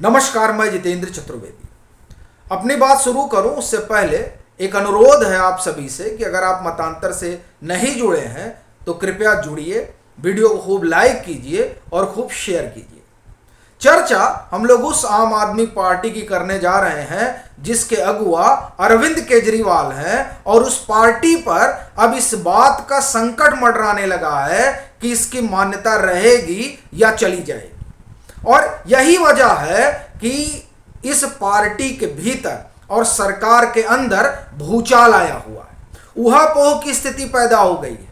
नमस्कार, मैं जितेंद्र चतुर्वेदी। अपनी बात शुरू करूं उससे पहले एक अनुरोध है आप सभी से कि अगर आप मतांतर से नहीं जुड़े हैं तो कृपया जुड़िए, वीडियो को खूब लाइक कीजिए और खूब शेयर कीजिए। चर्चा हम लोग उस आम आदमी पार्टी की करने जा रहे हैं जिसके अगुआ अरविंद केजरीवाल हैं और उस पार्टी पर अब इस बात का संकट मंडराने लगा है कि इसकी मान्यता रहेगी या चली जाएगी। और यही वजह है कि इस पार्टी के भीतर और सरकार के अंदर भूचाल आया हुआ है। ऊहापोह की स्थिति पैदा हो गई है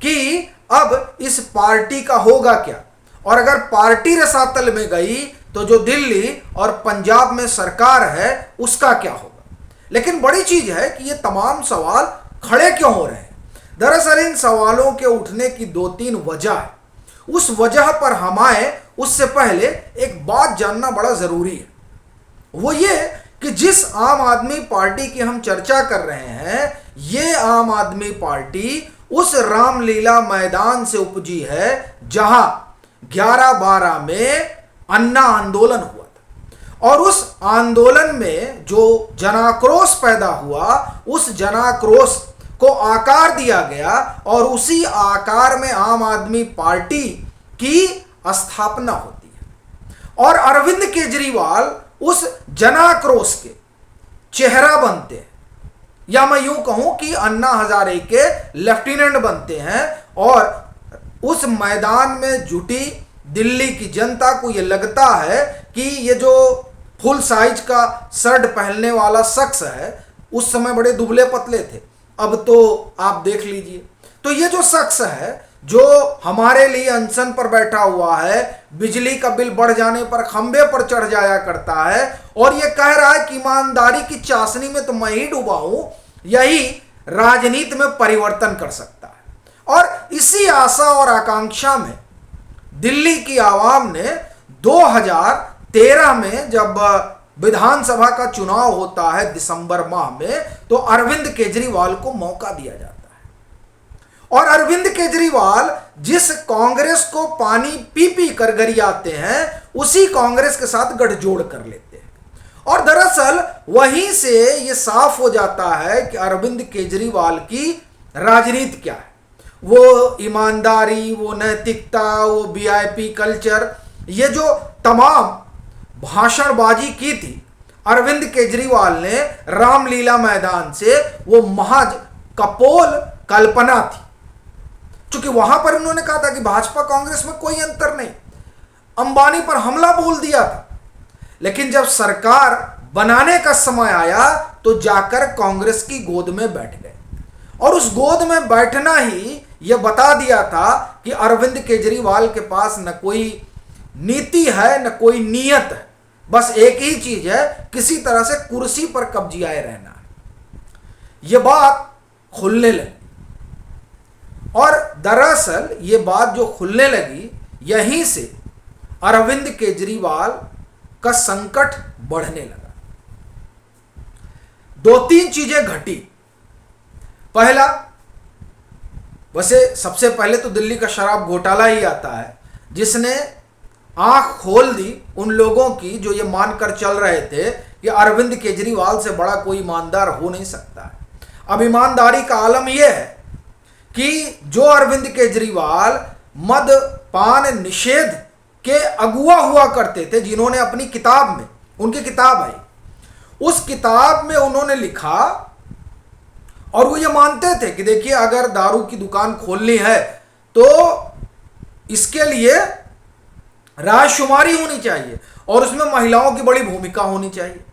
कि अब इस पार्टी का होगा क्या, और अगर पार्टी रसातल में गई तो जो दिल्ली और पंजाब में सरकार है उसका क्या होगा। लेकिन बड़ी चीज है कि ये तमाम सवाल खड़े क्यों हो रहे हैं। दरअसल इन सवालों के उठने की दो तीन वजह है। उस वजह पर हम आए उससे पहले एक बात जानना बड़ा जरूरी है। वो ये कि जिस आम आदमी पार्टी की हम चर्चा कर रहे हैं, ये आम आदमी पार्टी उस रामलीला मैदान से उपजी है जहां 11/12 में अन्ना आंदोलन हुआ था। और उस आंदोलन में जो जनाक्रोश पैदा हुआ, उस जनाक्रोश को आकार दिया गया और उसी आकार में आम आदमी पार्टी की स्थापना होती है। और अरविंद केजरीवाल उस जनाक्रोश के चेहरा बनते हैं, या मैं यूं कहूं कि अन्ना हजारे के लेफ्टिनेंट बनते हैं। और उस मैदान में जुटी दिल्ली की जनता को यह लगता है कि ये जो फुल साइज का शर्ट पहनने वाला शख्स है, उस समय बड़े दुबले पतले थे, अब तो आप देख लीजिए। तो ये जो शख्स है जो हमारे लिए अनशन पर बैठा हुआ है, बिजली का बिल बढ़ जाने पर खंबे पर चढ़ जाया करता है और ये कह रहा है कि ईमानदारी की चाशनी में तो मैं ही डूबा हूं, यही राजनीति में परिवर्तन कर सकता है। और इसी आशा और आकांक्षा में दिल्ली की आवाम ने 2013 में जब विधानसभा का चुनाव होता है दिसंबर माह में, तो अरविंद केजरीवाल को मौका दिया जाता है। और अरविंद केजरीवाल जिस कांग्रेस को पानी पी पी कर गरियाते हैं, उसी कांग्रेस के साथ गठजोड़ कर लेते हैं। और दरअसल वहीं से यह साफ हो जाता है कि अरविंद केजरीवाल की राजनीति क्या है। वो ईमानदारी, वो नैतिकता, वो वीआईपी कल्चर, ये जो तमाम भाषणबाजी की थी अरविंद केजरीवाल ने रामलीला मैदान से, वो महज कपोल कल्पना थी। क्योंकि वहां पर उन्होंने कहा था कि भाजपा कांग्रेस में कोई अंतर नहीं, अंबानी पर हमला बोल दिया था। लेकिन जब सरकार बनाने का समय आया तो जाकर कांग्रेस की गोद में बैठ गए। और उस गोद में बैठना ही यह बता दिया था कि अरविंद केजरीवाल के पास न कोई नीति है न कोई नियत है, बस एक ही चीज है, किसी तरह से कुर्सी पर कब्जियाए रहना है। यह बात खुलने लगी। और दरअसल ये बात जो खुलने लगी, यहीं से अरविंद केजरीवाल का संकट बढ़ने लगा। दो तीन चीजें घटी। पहला, वैसे सबसे पहले तो दिल्ली का शराब घोटाला ही आता है, जिसने आंख खोल दी उन लोगों की जो ये मानकर चल रहे थे कि अरविंद केजरीवाल से बड़ा कोई ईमानदार हो नहीं सकता है। अब ईमानदारी का आलम यह है कि जो अरविंद केजरीवाल मदपान निषेध के अगुआ हुआ करते थे, जिन्होंने अपनी किताब में, उनकी किताब आई, उस किताब में उन्होंने लिखा और वो ये मानते थे कि देखिए अगर दारू की दुकान खोलनी है तो इसके लिए रायशुमारी होनी चाहिए और उसमें महिलाओं की बड़ी भूमिका होनी चाहिए।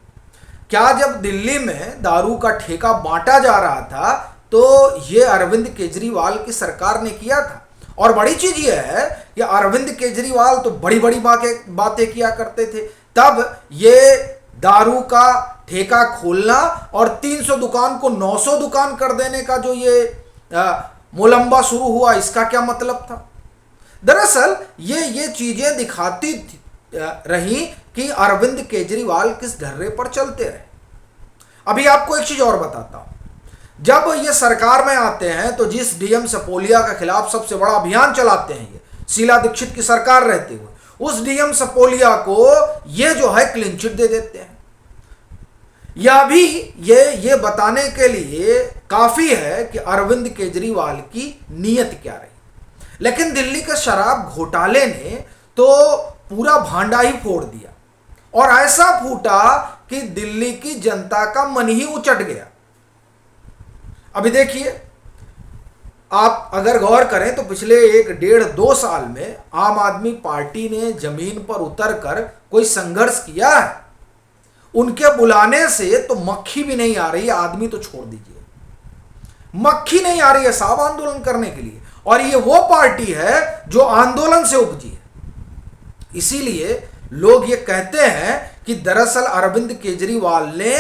क्या जब दिल्ली में दारू का ठेका बांटा जा रहा था तो ये अरविंद केजरीवाल की सरकार ने किया था। और बड़ी चीज ये है कि अरविंद केजरीवाल तो बड़ी बड़ी बातें किया करते थे। तब ये दारू का ठेका खोलना और 300 दुकान को 900 दुकान कर देने का जो ये मोलंबा शुरू हुआ, इसका क्या मतलब था। दरअसल ये चीजें दिखाती रही कि अरविंद केजरीवाल किस ढर्रे पर चलते रहे। अभी आपको एक चीज और बताता हूं। जब ये सरकार में आते हैं तो जिस डीएम सपोलिया के खिलाफ सबसे बड़ा अभियान चलाते हैं, ये शीला दीक्षित की सरकार रहते हुए, उस डीएम सपोलिया को ये जो है क्लीन चिट दे देते हैं। यह भी ये बताने के लिए काफी है कि अरविंद केजरीवाल की नीयत क्या रही। लेकिन दिल्ली के शराब घोटाले ने तो पूरा भांडा ही फोड़ दिया, और ऐसा फूटा कि दिल्ली की जनता का मन ही उचट गया। अभी देखिए, आप अगर गौर करें तो पिछले 1-1.5-2 साल में आम आदमी पार्टी ने जमीन पर उतरकर कोई संघर्ष किया है। उनके बुलाने से तो मक्खी भी नहीं आ रही है, आदमी तो छोड़ दीजिए, मक्खी नहीं आ रही है साहब आंदोलन करने के लिए। और ये वो पार्टी है जो आंदोलन से उपजी है। इसीलिए लोग ये कहते हैं कि दरअसल अरविंद केजरीवाल ने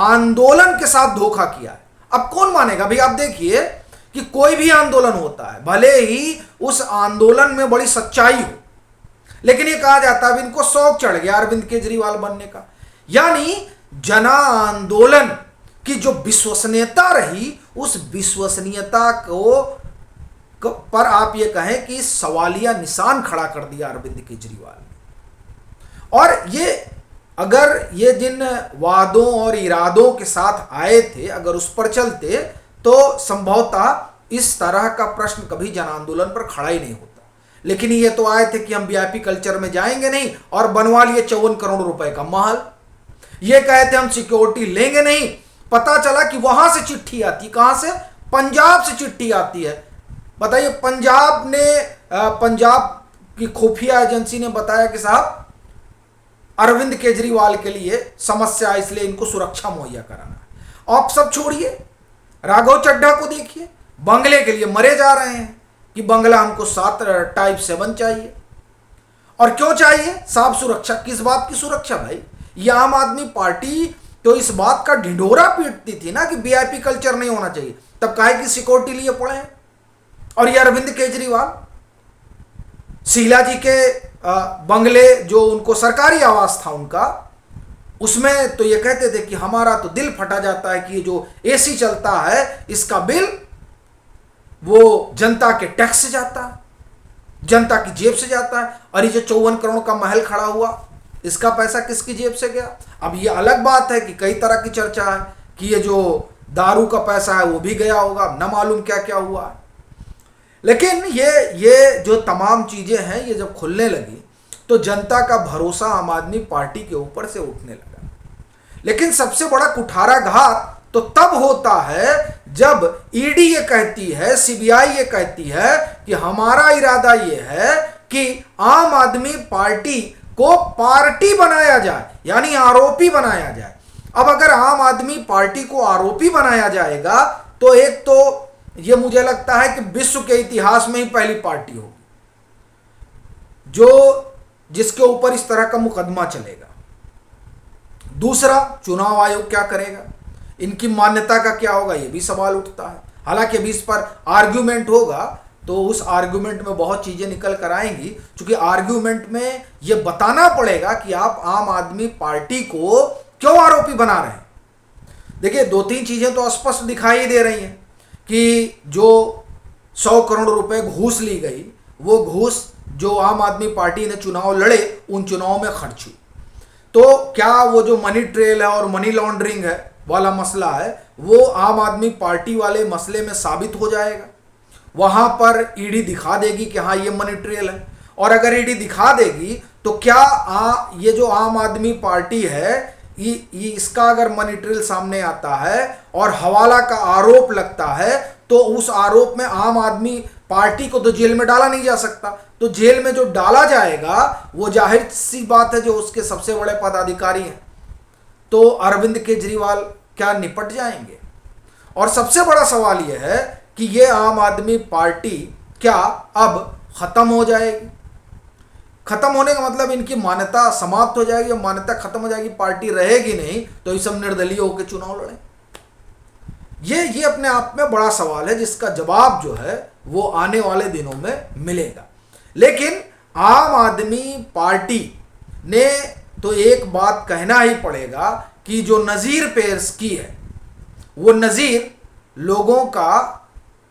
आंदोलन के साथ धोखा किया है। अब कौन मानेगा भाई? आप देखिए कि कोई भी आंदोलन होता है, भले ही उस आंदोलन में बड़ी सच्चाई हो, लेकिन ये कहा जाता है इनको शौक चढ़ गया अरविंद केजरीवाल बनने का। यानी जना आंदोलन की जो विश्वसनीयता रही, उस विश्वसनीयता को पर आप ये कहें कि सवालिया निशान खड़ा कर दिया अरविंद केजरीवाल ने। और ये अगर ये जिन वादों और इरादों के साथ आए थे, अगर उस पर चलते तो संभवतः इस तरह का प्रश्न कभी जन आंदोलन पर खड़ा ही नहीं होता। लेकिन ये तो आए थे कि हम वीआईपी कल्चर में जाएंगे नहीं, और बनवा लिए 54 करोड़ रुपए का महल। ये कहे थे हम सिक्योरिटी लेंगे नहीं, पता चला कि वहां से चिट्ठी आती, कहां से? पंजाब से चिट्ठी आती है। बताइए, पंजाब की खुफिया एजेंसी ने बताया कि साहब अरविंद केजरीवाल के लिए समस्या, इसलिए इनको सुरक्षा मुहैया कराना है। आप सब छोड़िए, राघव चड्ढा को देखिए, बंगले के लिए मरे जा रहे हैं कि बंगला हमको 7 टाइप 7 चाहिए। और क्यों चाहिए? साहब सुरक्षा। किस बात की सुरक्षा भाई? ये आम आदमी पार्टी तो इस बात का ढिंढोरा पीटती थी ना कि वीआईपी कल्चर नहीं होना चाहिए, तब काहे की सिक्योरिटी लिए पड़े हैं। और ये अरविंद केजरीवाल शीला जी के बंगले, जो उनको सरकारी आवास था उनका, उसमें तो ये कहते थे कि हमारा तो दिल फटा जाता है कि ये जो एसी चलता है इसका बिल वो जनता के टैक्स से जाता है, जनता की जेब से जाता है। और ये जो 54 करोड़ का महल खड़ा हुआ, इसका पैसा किसकी जेब से गया? अब ये अलग बात है कि कई तरह की चर्चा है कि ये जो दारू का पैसा है वो भी गया होगा, न मालूम क्या क्या हुआ है। लेकिन ये जो तमाम चीजें हैं, ये जब खुलने लगी तो जनता का भरोसा आम आदमी पार्टी के ऊपर से उठने लगा। लेकिन सबसे बड़ा कुठारा घात तो तब होता है जब ईडी ये कहती है, सीबीआई ये कहती है कि हमारा इरादा ये है कि आम आदमी पार्टी को पार्टी बनाया जाए, यानी आरोपी बनाया जाए। अब अगर आम आदमी पार्टी को आरोपी बनाया जाएगा तो एक तो ये मुझे लगता है कि विश्व के इतिहास में ही पहली पार्टी होगी जिसके ऊपर इस तरह का मुकदमा चलेगा। दूसरा, चुनाव आयोग क्या करेगा? इनकी मान्यता का क्या होगा? ये भी सवाल उठता है। हालांकि अभी इस पर आर्ग्यूमेंट होगा, तो उस आर्ग्यूमेंट में बहुत चीजें निकल कर आएंगी, क्योंकि आर्ग्यूमेंट में ये बताना पड़ेगा कि आप आम आदमी पार्टी को क्यों आरोपी बना रहे हैं। देखिए, 2-3 चीजें तो स्पष्ट दिखाई दे रही हैं कि जो 100 करोड़ रुपए घूस ली गई, वो घूस जो आम आदमी पार्टी ने चुनाव लड़े उन चुनाव में खर्च हुई। तो क्या वो जो मनी ट्रेल है और मनी लॉन्ड्रिंग है वाला मसला है, वो आम आदमी पार्टी वाले मसले में साबित हो जाएगा? वहां पर ईडी दिखा देगी कि हाँ ये मनी ट्रेल है। और अगर ईडी दिखा देगी तो क्या ये जो आम आदमी पार्टी है, इसका अगर मनी ट्रेल सामने आता है और हवाला का आरोप लगता है, तो उस आरोप में आम आदमी पार्टी को तो जेल में डाला नहीं जा सकता। तो जेल में जो डाला जाएगा वो जाहिर सी बात है जो उसके सबसे बड़े पदाधिकारी हैं। तो अरविंद केजरीवाल क्या निपट जाएंगे? और सबसे बड़ा सवाल यह है कि ये आम आदमी पार्टी क्या अब खत्म हो जाएगी? खत्म होने का मतलब इनकी मान्यता समाप्त हो जाएगी, मान्यता खत्म हो जाएगी, पार्टी रहेगी नहीं, तो ये सब निर्दलीय होकर चुनाव लड़े। ये अपने आप में बड़ा सवाल है जिसका जवाब जो है वो आने वाले दिनों में मिलेगा। लेकिन आम आदमी पार्टी ने तो एक बात कहना ही पड़ेगा कि जो नज़ीर पेश की है, वो नज़ीर लोगों का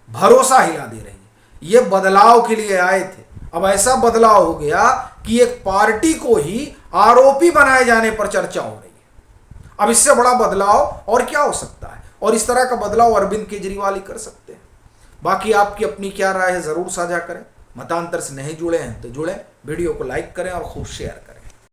भरोसा हिला दे रही है। ये बदलाव के लिए आए थे, अब ऐसा बदलाव हो गया कि एक पार्टी को ही आरोपी बनाए जाने पर चर्चा हो रही है। अब इससे बड़ा बदलाव और क्या हो सकता है? और इस तरह का बदलाव अरविंद केजरीवाल ही कर सकते हैं। बाकी आपकी अपनी क्या राय है जरूर साझा करें। मतांतर से नहीं जुड़े हैं तो जुड़ें, वीडियो को लाइक करें और खूब शेयर करें।